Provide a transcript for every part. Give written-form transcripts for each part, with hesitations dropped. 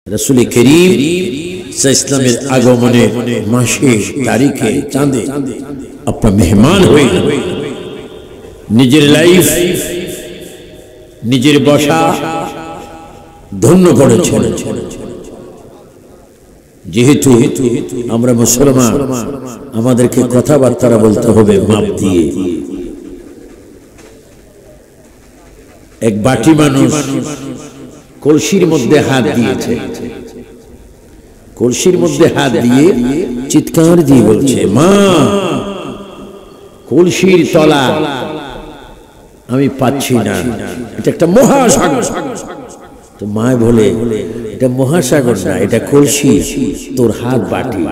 রাসূল করিম ইসলামের আগমনের মাসে তারিখে চাঁদে আপনার মেহমান হয়ে নিজের লাইফ নিজের বসা ধন্য করেছেন। যেহেতু আমরা মুসলমান, আমাদেরকে কথাবার্তা বলতে হবে মাপ দিয়ে। এক বাটি মানুষ কলসির মধ্যে হাত দিয়েছে, কলসির মধ্যে হাত দিয়ে চিৎকার দিয়ে বলছে, মা কলসির তলা আমি পাচ্ছি না, এটা একটা মহাসাগর। তো মা বলে, এটা মহাসাগর না, এটা কলসি, তোর হাত বাটি।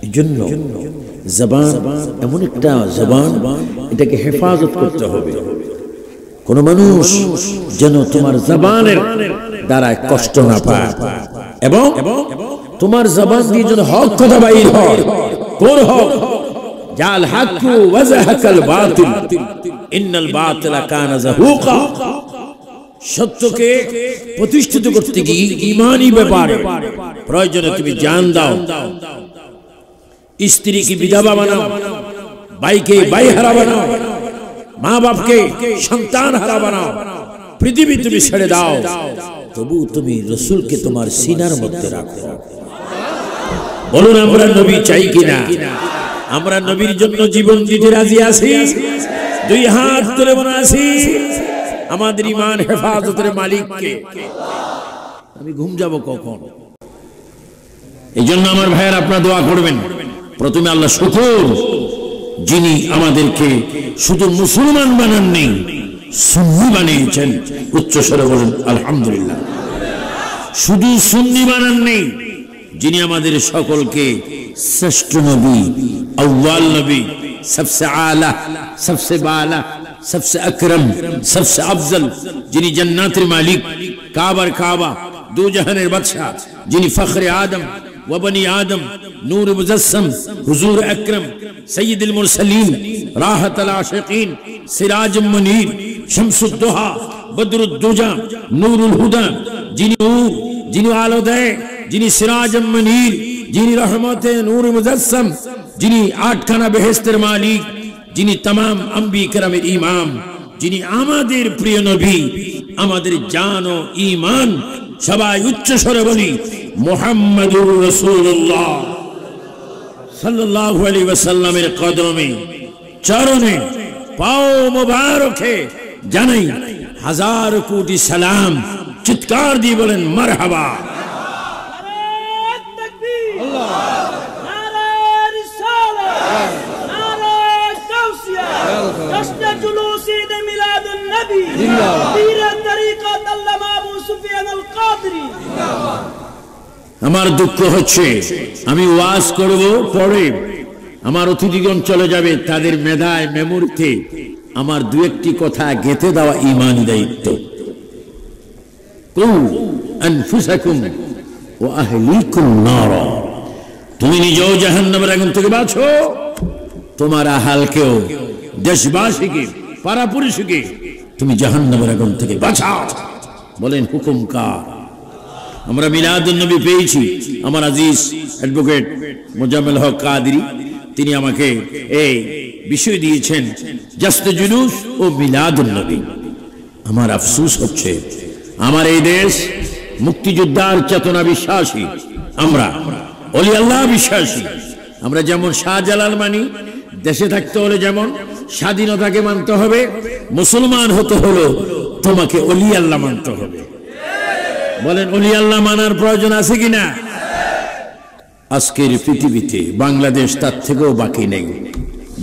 এই জন্য জবান এমন একটা জবান, এটাকে হেফাজত করতে হবে। কোন মানুষ যেন তোমার জবানের দ্বারা কষ্ট না পায়, এবং তোমার জবান দিয়ে যেন হক কথা বাইর হয়। কোন হক? জাল হাক্কু ওয়া যাহাকাল বাতিল ইন্নাল বাতিলা কানা যাহুকা। সত্যকে প্রতিষ্ঠিত করতে গিয়ে ঈমানি ব্যাপারে প্রয়োজনে তুমি জান দাও, স্ত্রীকে বিধবা বানাও, ভাইকে ভাই হারা বানাও, মা বাপকে সন্তান হারা বানাও, পৃথিবী তুমি ছেড়ে দাও, তবু তুমি রাসূলকে তোমার সিনার মধ্যে রাখো। বলুন আমরা নবী চাই কিনা? আমরা নবীর জন্য জীবন দিতে রাজি আছি, দুই হাত তুলে বলে আছি আমাদের ঈমান হেফাজতের মালিককে। আমি ঘুম যাব কখন? এই জন্য আমার ভাইয়ের আপনারা দোয়া করবেন। প্রথমে আল্লাহ শুকর, যিনি আমাদেরকে শুধু মুসলমান বানাননি, সুন্নি বানিয়েছেন। উচ্চ স্বরে বলেন আলহামদুলিল্লাহ। শুধু সুন্নি বানাননি, যিনি আমাদের সকলকে শ্রেষ্ঠ নবী, আউয়াল নবী, সবসে আলা, সবসে বালা, সবসে আকরম, সবসে আফজল, যিনি জান্নাতের মালিক, কাবার কাবা, দু জাহানের বাদশাহ, যিনি ফখরে আদম ওয়া বনি আদম, নূর মুজাসসম, হুজুর আকরম, সৈয়দুল মুরসলিন, রাহতুল আশিকিন, সিরাজুম মুনীর, শামসুদ দুহা, বদরুদ দুজা, নূরুল হুদা, যিনি নূর, যিনি আলো দেয়, যিনি সিরাজুম মুনীর, যিনি রহমতে নূর মুজাসসম, যিনি আটখানা বেহেশতের মালিক, যিনি तमाम আম্বিয়া কেরামের ইমাম, যিনি আমাদের প্রিয় নবী, আমাদের জান ও ঈমান। সবাই উচ্চ স্বরে বলি মুহাম্মাদুর রাসূলুল্লাহ সাল্লাল্লাহু আলাইহি ওয়াসাল্লামের কদমে চরণে পাও মোবারকে জানাই হাজার কোটি সালাম। চিৎকার দিয়ে বলেন মারহাবা। আমার দুঃখ হচ্ছে, আমি ওয়াজ করব, পরে আমার অতিথিগণ চলে যাবে, তাদের মেধায় মেমোরিতে আমার দু একটি কথা গেঁথে দেওয়া ঈমানি দায়িত্ব। কু আনফুসাকুম ওয়া আহলিকুম নার, তুমি নিজেও জাহান্নামের আগুন থেকে বাঁচো, তোমার আহালকেও, দেশবাসীকে, পাড়াপড়শিকে তুমি জাহান্নামের আগুন থেকে বাঁচাও। বলেন হুকুম কার? আমরা মিলাদুন নবী পেয়েছি। আমার আজিজ অ্যাডভোকেট মোজাম্মেল হক কাদেরী, তিনি আমাকে এই বিষয় দিয়েছেন, জাসতে জুলুস ও মিলাদুন নবী। আমার আফসোস হচ্ছে, আমার এই দেশ মুক্তিযোদ্ধার চেতনা বিশ্বাসী, আমরা ওলি আল্লাহ বিশ্বাসী। আমরা যেমন শাহজালাল মানি, দেশে থাকতে হলে যেমন স্বাধীনতাকে মানতে হবে, মুসলমান হতে হলো তোমাকে ওলি আল্লাহ মানতে হবে। বলেন ওলি আল্লাহ মানার প্রয়োজন আছে কিনা? আজকের পৃথিবীতে বাংলাদেশ তার থেকেও বাকি নেই।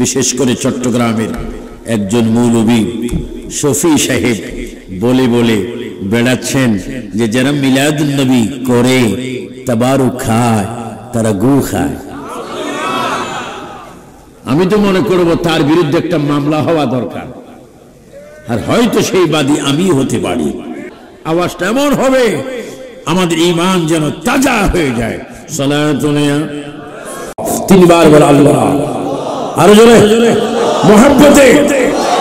বিশেষ করে চট্টগ্রামের একজন মৌলবী শফি সাহেব বলে বলে বেড়াচ্ছেন যে যারা মিলাদুন নবী করে, তাবারুক খায়, তারা গু খায়। আমি তো মনে করব তার বিরুদ্ধে একটা মামলা হওয়া দরকার, আর হয়তো সেই বাদী আমি হতে পারি। আওয়াজটা এমন হবে আমাদের ঈমান যেন তাজা হয়ে যায়। সালাতুনিয়া তিনবার বল আল্লাহ, আরো জোরে মুহাব্বতে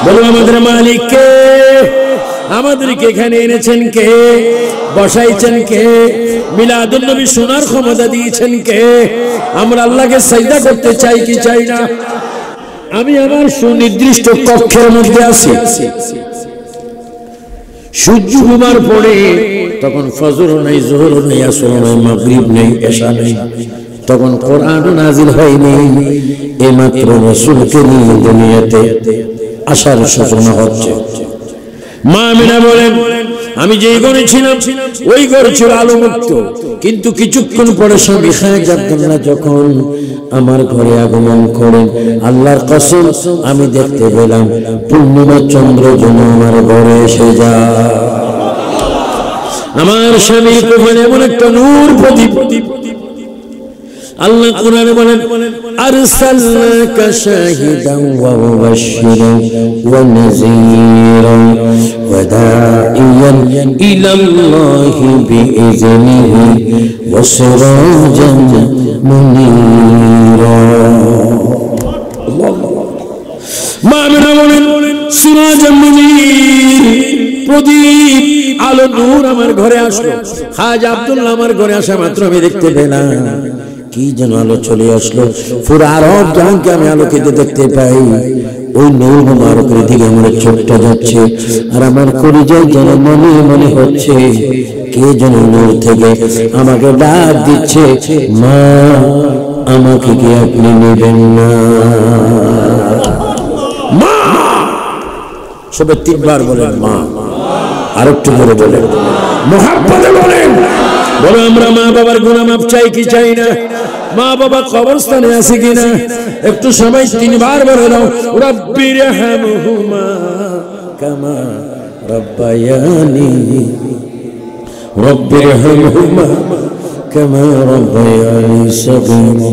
বলো আমাদের মালিককে, আমাদেরকে এখানে এনেছেন কে, বসাইছেন কে, মিলাদুন নবী শোনার ক্ষমতা দিয়েছেন কে? আমরা আল্লাহকে সাজদা করতে চাই কি চাই না? আমি আমার সুনির্দিষ্ট কক্ষের মধ্যে আছি, সূর্য ডুবার পরে তখন ফজর নেই, যোহর নেই, আসর নেই, মাগরিব নেই, এশা নেই, তখন কোরআন নাজিল হয়নি, এইমাত্র রাসূলকে নিয়ে দুনিয়াতে আসার সূচনা হচ্ছে। মা আমিনা বলেন, আমি যেই ঘরে ছিলাম ওই ঘর ছিল আলোমুক্ত, কিন্তু কিছুক্ষণ পরে স্বামী খায়ের আব্দুল্লাহ যখন আমার ঘরে আগমন করেন, আল্লাহর কসম আমি দেখতে পেলাম পূর্ণিমা চন্দ্র যেন আমার ঘরে এসে যায়। আমার স্বামীর কোফানে এমন একটা নূর প্রদীপ। আল্লাহ কোরআনে বলেন, আরসালনাকা শাহিদান ওয়া মুবাশশিরান ওয়া নাযীরান ওয়া দাঈয়ান ইলাল্লাহি বিইজনিহি ওয়া সিরাজান মুনীরা। মা আমিনা বলেন, সিরাজান মুনীর, প্রদীপ, আলো, নূর আমার ঘরে আসলো। খাজা আব্দুল্লাহ আমার ঘরে আসা মাত্র আমি দেখতে পেলাম কি যেন আলো চলে আসলো, পুরো আরব জাহানকে আমি আলোকিত দেখতে পাই। ওই নূর মুবারকের দিকে আমার চোখটা যাচ্ছে, আর আমার কলিজায় যেন মনে মনে হচ্ছে কে যেন নূর থেকে আমাকে ডাক দিচ্ছে, মা আমাকে কি আপনি নেবেন না? মা, সবে তিনবার বলেন মা, আর একটু করে বলেন, মুহাব্বতে বলেন। বলো আমরা মা বাবার গুনাহ মাফ চাই কি চাই না? মা বাবা কবরস্থানে আছে কিনা? একটু সবাই তিনবার বলে দাও, রব্বিরহামহুমা কামা রব্বায়ানি, রব্বিরহামহুমা কামা রব্বায়ানি সগীরা,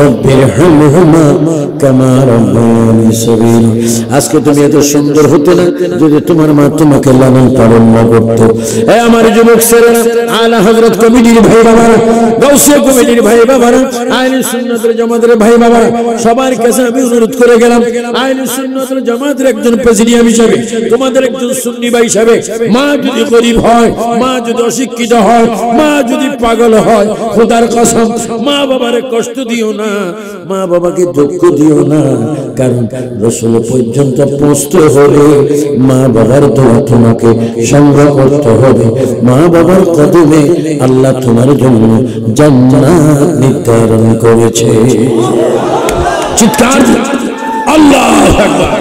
রব্বিরহামহুমা কামা রব্বায়ানি সগীরা। আজকে তুমি এত সুন্দর হতে না যদি তোমার মা তোমাকে লালন পালন না করতো। এই আমার যুবক ছেলেরা, আলা হযরত কমিটির ভাই বাবারা, গাউসিয়া কমিটির ভাই বাবারা, আহলে সুন্নাতের জামাতের ভাই বাবারা, সবার কাছে আমি অনুরোধ করে গেলাম, আহলে সুন্নাতের জামাতের একজন প্রেসিডেন্ট হিসেবে, তোমাদের একজন সুন্নি ভাই হিসেবে, মা যদি গরীব হয়, মা যদি অশিক্ষিত হয়, মা যদি পাগল হয়, খোদার কসম মা বাবারে কষ্ট দিও না, মা বাবাকে দুঃখ দিও না। কারণ রাসূল পর্যন্ত পৌঁছতে হলে মা বাবার দোয়া তোমাকে সংগ্রহ করতে হবে। মা বাবার কদমে আল্লাহ তোমার জন্য জান্নাত নির্ধারণ করেছে। চিৎকার আল্লাহু আকবার।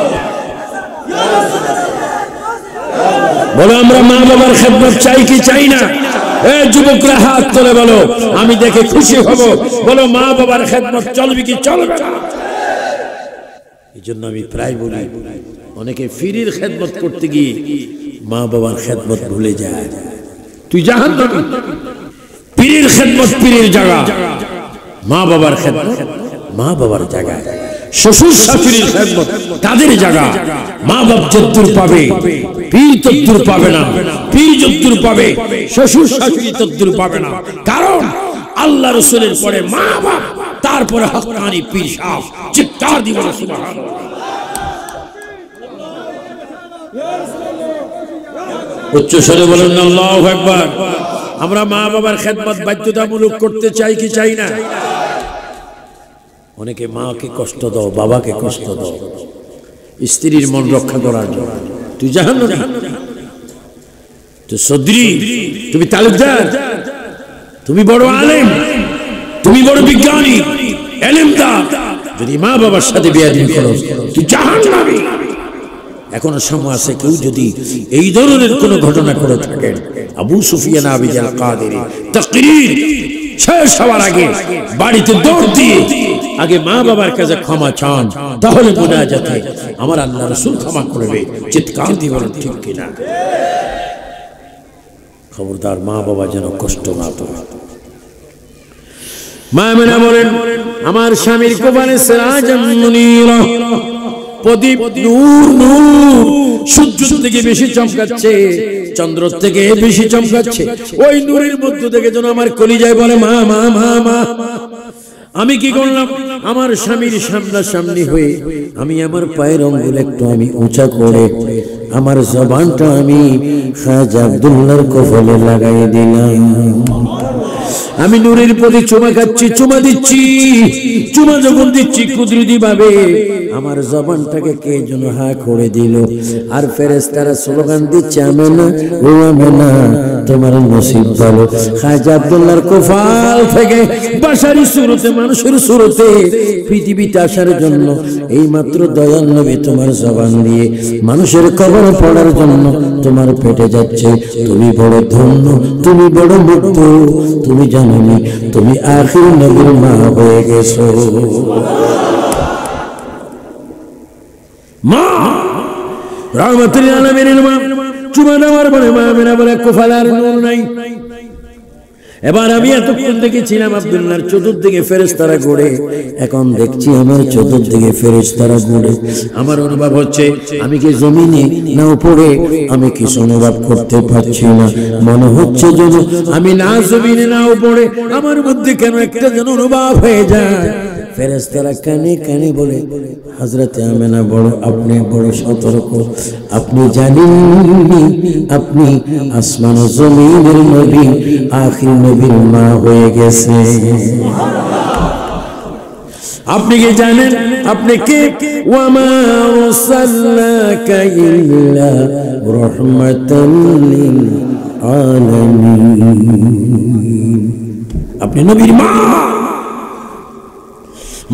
বলো আমরা মা বাবার খেদমত চাই কি চাই না? এই যুবকরা হাত তুলে বলো, আমি দেখে খুশি হব। বলো মা বাবার খেদমত চলবে কি চলবে না? এই জন্য আমি প্রায় বলি, অনেকে ফিরির খেদমত করতে গিয়ে মা বাবার খেদমত ভুলে যায়। তুই জাহান্নামী। পীরের খেদমত পীরের জায়গা, মা বাবার খেদমত মা বাবার জায়গা। শ্বশুর শাশুড়ির খেদমত তাদের জায়গা। মা বাপ যদ্দুর পাবে পীর তদ্দুর পাবে না, পীর যদ্দুর পাবে শ্বশুর শাশুড়ি তদ্দুর পাবে না। কারণ আল্লাহ রাসূলের পরে মা বাপ, তারপরে হক্কানি পীর সাহেব। চিৎকার দিব সুবহানাল্লাহ। উচ্চ স্বরে বলেন আল্লাহু আকবার। আমরা মা বাবার খেদমত বাধ্যতামূলক করতে চাই কি চাই না? অনেকে মাকে কষ্ট দাও, বাবাকে কষ্ট দাও স্ত্রীর মন রক্ষা করার জন্য। তুই জাহান্নামী, তুই সদরি, তুমি তালুকদার, তুমি বড় আলেম, তুমি বড় বিজ্ঞানী, এলেমদার, যদি মা বাবার সাথে বেয়াদবি করো তুই জাহান্নামী। এখনো সময় আছে, কেউ যদি এই ধরনের কোন ঘটনা করে থাকেন, আবু সুফিয়ান আবিজাল কাদেরী তাকরীর শেষ হওয়ার আগে বাড়িতে দৌড় দিয়ে আগে মা বাবার কাছে ক্ষমা চান, তাহলে মুনাজাতে আমার আল্লাহ রাসূল ক্ষমা করবে। চিৎকার দিয়ে বলেন ঠিক কিনা? খবরদার মা বাবা যেন কষ্ট না পায়। মা আমিনা বলেন, আমার স্বামীর কোপানে সিরাজাম মুনীরা, প্রদীপ, নূর, নূর সূর্য থেকে বেশি চমকাচ্ছে, চন্দ্র থেকে বেশি চমকাচ্ছে। ওই নূরের মধ্য থেকে যেন আমার কলিজায় বলে মা মা মা মা। আমি কি করলাম, আমার স্বামীর সামনাসামনি হয়ে আমি আমার পায়ের আঙ্গুল একটু আমি উঁচা করে আমার জবানটা আমি খাজা আব্দুল্লাহর কপালে লাগাই দিলাম। আমি নূরের প্রতি চুমা খাচ্ছি, চুমা দিচ্ছি। চুমা যখন দিচ্ছি কুদরতি ভাবে আমার জবানটাকে কে যেন হা করে দিল, আর ফেরেশতারা স্লোগান দিচ্ছে, আমেনা ও আমেনা তোমার নসিব ভালো। খাজা আব্দুল্লাহর কপাল থেকে বাশারি সুরতে, মানুষের সুরতে পৃথিবীতে আসার জন্য এই মাত্র দয়াল নবী তোমার জবান দিয়ে মানুষের কবর পড়ার জন্য তোমার পেটে যাচ্ছে। তুমি বড় ধন্য, তুমি বড় মুক্ত, তুমি জানোনি তুমি আখির নবীর মা হয়ে গেছো। মা রাহমাতুল আলামিনের মা চুমা দেওয়ার পরে মা আমেনা বলে কপালে আর নূর নাই। এবার আমি এতক্ষণ দেখেছিলাম আব্দুল্লাহর চতুর্দিকে ফেরেশতারা ঘুরে, এখন দেখছি আমার চতুর্দিকে ফেরেশতারা ঘুরে। আমার অনুভব হচ্ছে আমি কি জমিনে না উপরে, আমি কিছু অনুভব করতে পারছি না। মনে হচ্ছে যেন আমি না জমিনে না উপরে, আমার মধ্যে কেন একটা যেন অনুভব হয়ে যায়। ফেরেশতারা কানে কানে বলে, হযরতে আমেনা আপনি বড় সতর্ক, আপনি জানেননি আপনি আসমান ও জমিনের নবী, আখির নবীর মা হয়ে গেছে। আপনি কি জানেন আপনি কে? ওয়ামা আরসালনাকা ইল্লা রাহমাতাল লিল আলামিন। আপনি নবীর মা।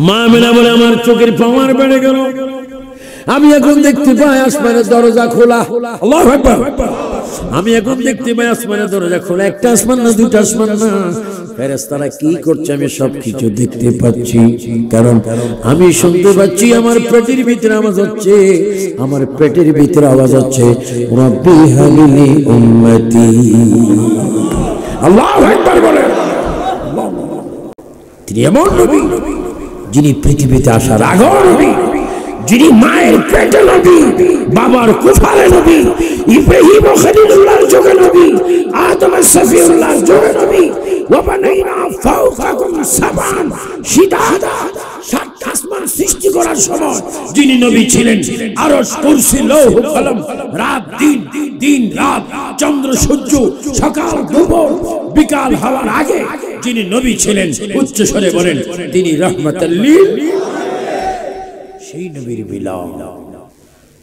মা আমেনা বলে আমার চোখের পাওয়ার বেড়ে গেল। আমি এখন দেখতে পাই আসমানের দরজা খোলা। আল্লাহু আকবার। আমি এখন দেখতে পাই আসমানের দরজা খোলা। একটা আসমান না, দুটো আসমান না, ফেরেশতারা কি করছে আমি সবকিছু দেখতে পাচ্ছি। কারণ আমি শুনতে পাচ্ছি আমার পেটের ভিতরে আওয়াজ হচ্ছে, আমার পেটের ভিতরে আওয়াজ হচ্ছে, রব্বি হাবিলি উম্মতি। আল্লাহু আকবার বলে। তিনি এমন নবী যিনি পৃথিবীতে আসার আগে নবী, যিনি মায়ের পেটে নবী, বাবার কুফারে নবী, ইব্রাহিম ও খলিলুল্লাহর যুগে নবী, আদম ও সফিউল্লাহর যুগে নবী, ওয়া বানাইনা ফাওকাকুম সাবান শিদাদা। সাতটা আসমান সৃষ্টি করার সময় যিনি নবী ছিলেন, আরশ, কুরসি, লৌহ কলম, রাত দিন, দিন রাত, চন্দ্র সূর্য, সকাল দুপুর বিকাল হওয়ার আগে যিনি নবী ছিলেন, উচ্চ স্বরে বলেন তিনি রাহমাতাল লিল। সেই নবীর বিলাল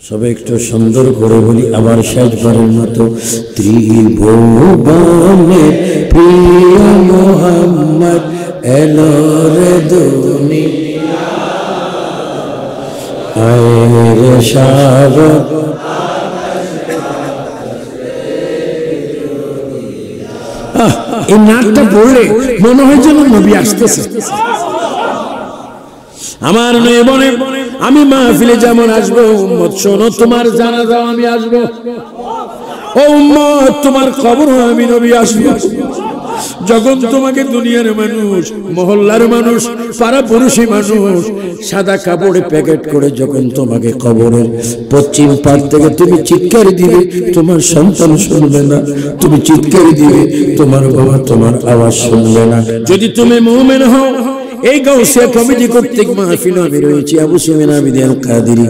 সবে একটু সুন্দর করে বলি আবার শেষবারের মতো, ত্রিভুবনের প্রিয় মুহাম্মদ এলো রে দুনিয়া, আয় রে সাগর। এই নাটটা পড়লে মনে হয় যেন নবী আসতেছে। আমার নয় বলে আমি মাহফিলে যেমন আসবো, উম্মত শোনো তোমার জানাজাও আমি আসবো। ও উম্মত তোমার কবরও আমি নবী আসবো। যখন তোমাকে দুনিয়ার মানুষ, মহল্লার মানুষ, পাড়া পড়োশী মানুষ সাদা কাপড়ে প্যাকেট করে যখন তোমাকে কবরের পশ্চিম পার থেকে তুমি চিৎকার দিবে, তোমার সন্তান শুনবে না। তুমি চিৎকার দিবে, তোমার বাবা তোমার আওয়াজ শুনবে না। যদি তুমি মুমিন হও, এই গাউসিয়া কমিটি কর্তৃক মাহফিল আমি রয়েছি, আবু সুফিয়ান আবিদ আল কাদেরী।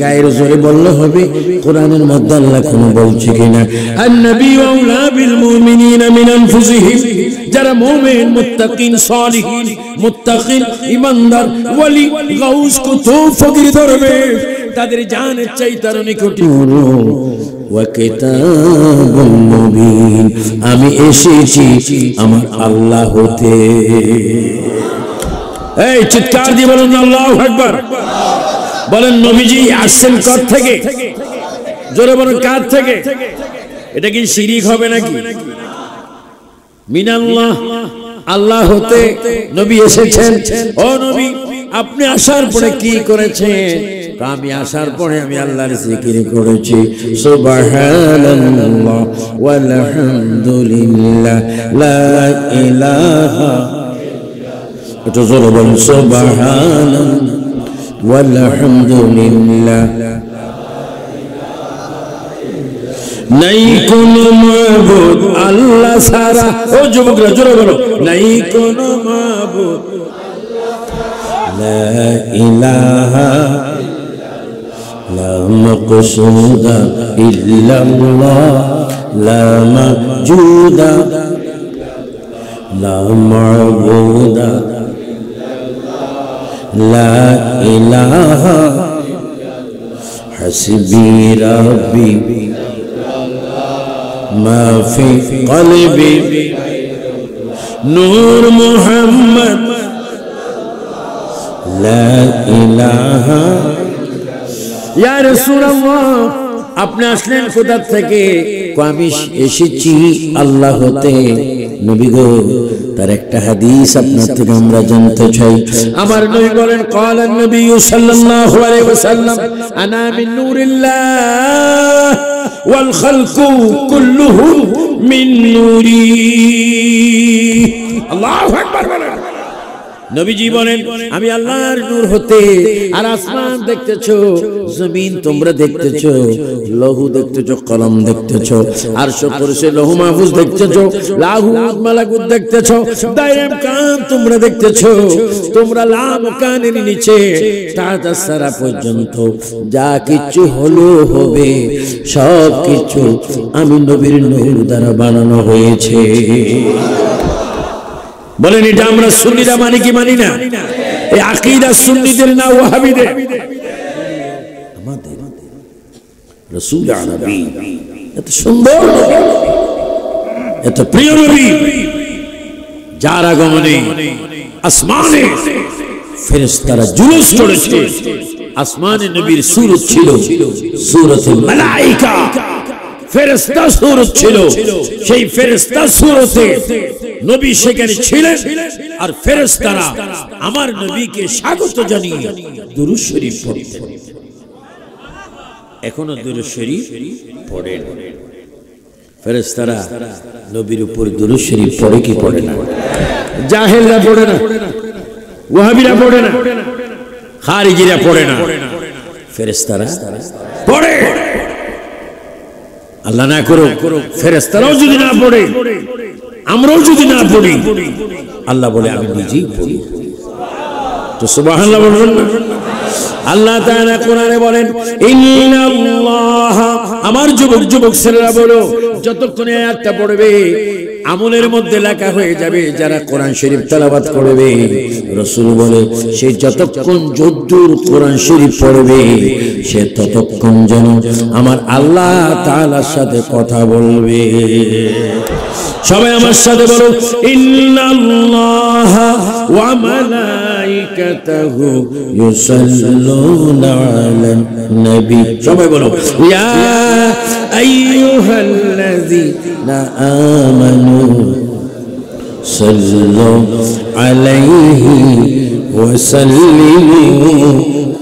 গায়ের জোরে বললে হবে কোরআনের মধ্যে আল্লাহ কোন বলছে কিনা, আন-নবী আউলা বিল মুমিনিনা মিন আনফুসিহিম। যারা মুমিন, মুত্তাকিন, সালিহিন, মুত্তাকিন, ঈমানদার, ওয়ালি, গাউস, কুতুব, ফকির ধরবে, তাদের জানের চাই তার নিকটে। ওয়া কিতাবুল মুবিন। আমি এসেছি আমার আল্লাহ হতে। এই চিৎকার দিয়ে বলেন আল্লাহু আকবার। বলেন নবীজি আসছেন কার থেকে? জোরে বলেন কার থেকে? এটা কি শিরিক হবে নাকি? মিনাল্লাহ, আল্লাহ হতে নবী এসেছেন। ও নবী আপনি আসার পরে কি করেছেন? আমি আসার পরে আমি আল্লাহর জিকির করেছি, সুবহানাল্লাহ ওয়ালহামদুলিল্লাহ লা ইলাহা। এটা জোরে বলেন সুবহানাল্লাহ ওয়ালহামদুলিল্লাহ। নাই কোন মাবুদ আল্লাহ ছাড়া। ও যুবকরা জোরে বলো, নাই কোন মাবুদ লা ইলাহা লা মাকসুদা ইল্লাল্লাহ লা মাওজুদা লা মা'বুদা লা ইলাহা হাসবি রাব্বি মা ফি কলবি নূর মুহাম্মদ লা ইলাহা। ইয়া রাসূলুল্লাহ, আপনি আসলেন কোথা থেকে? আমি এসেছি আল্লাহ হতে। নবী গো, তার একটা হাদিস আপনার থেকে আমরা জানতে চাই। আমার নবী বলেন, ক্বালান নবী সাল্লাল্লাহু আলাইহি ওয়াসাল্লাম, আনা মিন নূরিল্লাহ ওয়াল খালকু কুল্লুহুম মিন নূরি। আল্লাহু আকবার বলেন। নবীজি বলেন, আমি আল্লাহর নূর হতে। আর আসমান দেখতেছো, জমিন তোমরা দেখতেছো, লৌহ দেখতেছো, কলম দেখতেছো, আরশ কুরসি লৌহ মাহফুজ দেখতেছো, লাহুত মালাকুত দেখতেছো, দায়ম কান তোমরা দেখতেছো। তোমরা লাম কানের নিচে তাজা সারা পর্যন্ত যা কিছু হলো হবে, সব কিছু আমি নবীর নূর দ্বারা বানানো হয়েছে। বলেন, এটা আমরা সুন্নিরা মানি কি মানি না? এই আকীদা সুন্নিদের না ওয়াহাবীদের? আমাদের রাসূল আরবী এত সুন্দর, এত প্রিয় নবী, যার আগমনে আসমানে ফেরেশতারা জুলুস করেছে। আসমানে নবীর সূরত ছিল সূরতুল মালায়েকা, ফেরেশতা সূরত ছিল। সেই ফেরেশতা সূরতে নবী সেখানে ছিলেন, আর ফেরেশতারা আমার নবীকে স্বাগত জানিয়ে দুরূদ শরীফ পড়তেন। এখনো দুরূদ শরীফ পড়েন ফেরেশতারা। নবীর উপর দুরূদ শরীফ পড়ে কি পড়ে না? জাহেলরা পড়ে না, ওয়াহাবীরা পড়ে না, খারিজিরা পড়ে না, ফেরেশতারা পড়ে। আল্লাহ না করো ফেরেশতারাও যদি না পড়ে, আমরাও যদি না পড়ি, আল্লাহ বলে আমি নিজেই পড়ি। তো সুবহানাল্লাহ বলবেন না? আল্লাহ তাআলা কোরআনে বলেন, ইন্নাল্লাহ, আমার যুবক ছেলেরা বলো, যতক্ষণ আয়াতটা পড়বে আমলের মধ্যে লেখা হয়ে যাবে যারা কোরআন শরীফ তেলাওয়াত করবে। রাসূল বলে, সে যতক্ষণ যদ্দুর কোরআন শরীফ পড়বে, সে ততক্ষণ যেন আমার আল্লাহ তাআলার সাথে কথা বলবে। সবাই আমার সাথে বলো, ইন্নাল্লাহা ওয়া মালাইকাতাহু ইউসাল্লুনা আলান নবী। সবাই বলো, ইয়া আইয়ুহাল্লাযীনা আমানু সাল্লু আলাইহি ওয়া সাল্লিমু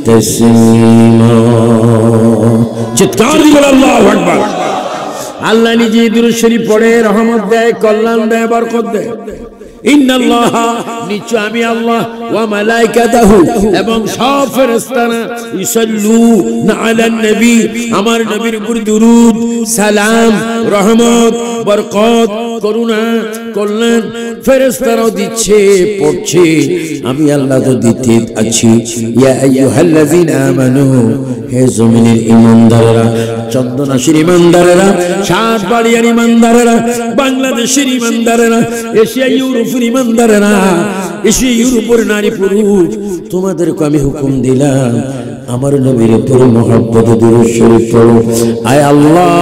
তাসলিমা। চিৎকার দিয়ে বলো আল্লাহু আকবার। আল্লাহ নিজে দুরূদ শরীফ পড়ে, রহমত দেয়, কল্যাণ দেয়, বরকত দেয়। ইন্নাল্লাহা, নিশ্চয় আমি আল্লাহ, ওয়া মালাইকাতাহু, এবং সব ফেরেশতারা, ইউসাল্লুনা আলান নবী, আমার নবীর উপর দুরূদ, সালাম, রহমত, বরকত, করুণা, কল্যাণ ফেরেশতারাও দিচ্ছে, পড়ছে। আমি আল্লাহ তো দিতে আছি। ইয়া আইয়ুহাল্লাযীনা আমানু, হে জমিনের ঈমানদারেরা, চন্দনাশীর ঈমানদারেরা, সাতবাড়িয়ার ঈমানদারেরা, বাংলাদেশের ঈমানদারেরা, এশিয়া ইউরোপের ঈমানদারেরা, এশিয়া ইউরোপের নারী পুরুষ, তোমাদেরকে আমি হুকুম দিলাম, আমার নবীর উপর মহব্বত দুরূদ শরীফ পড়ো। আয় আল্লাহ,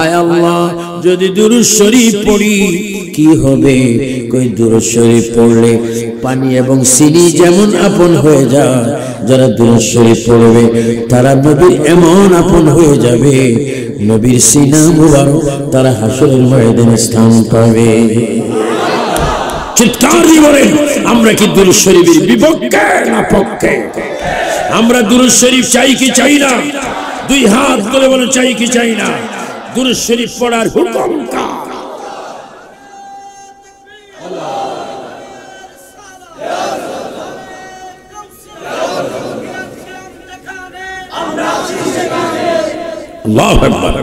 আয় আল্লাহ, যদি দুরূদ শরীফ পড়ি কি হবে? কই দুরূদ শরীফ পড়লে পানি এবং চিনি যেমন আপন হয়ে যায়, যারা দুরূদ শরীফ পড়বে তারা নবীর এমন আপন হয়ে যাবে, নবীর সিনা মুবারক তারা হাসরের ময়দানে স্থান পাবে। চিৎকার দিয়ে বলেন, আমরা কি দুরূদ শরীফের বিপক্ষে না পক্ষে? আমরা দুরূদ শরীফ চাই কি চাই না? দুই হাত তুলে বলেন, চাই কি চাই না? দুরূদ শরীফ পড়ার হুকুম কার? আল্লাহু আকবার।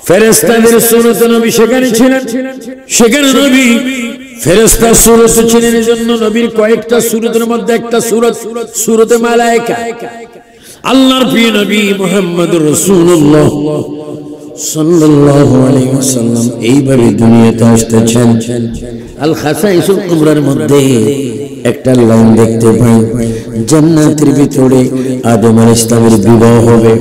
ফেরেশতাদের সুন্নত নবী সেখানে ছিলেন, সেখানে নবী ফেরেশতা সূরত চিনার জন্য নবীর কয়েকটা সূরতের মধ্যে একটা সূরত সূরতে মালায়েকা। আল্লাহর প্রিয় নবী মুহাম্মদুর রাসূলুল্লাহ সাল্লাল্লাহু আলাইহি ওয়াসাল্লাম এইভাবে দুনিয়াতে আসতেছেন। আল খাসাইসুল কুবরার মধ্যে একটা লাইন দেখতে পাই, জান্নাতের ভিতরে আদম আলাইহিস সালামের বিবাহ হবে।